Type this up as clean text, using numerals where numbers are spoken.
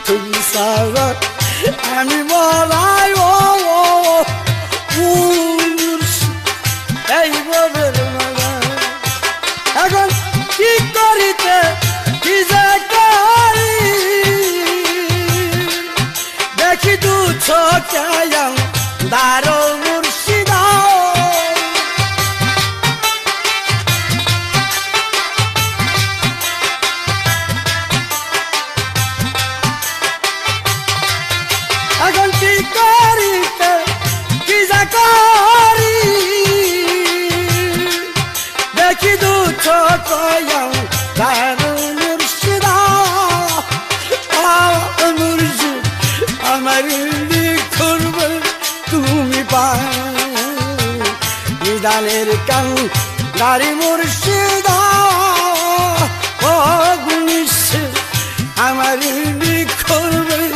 তুমি সারা আমি মরাই ও এই ববের মালা এখন কি করিতে কি যে করি দেখি দু ছোটায়াম দারো মুর্শিদা এখন কি করিতে কি যে করি দেখি দু ছোটায়াম দারো মুর্শিদা মুর্শিদ আমার করবে তুমি পাদানের কান নারী মুর্শিদা ও গুনিস আমার করবে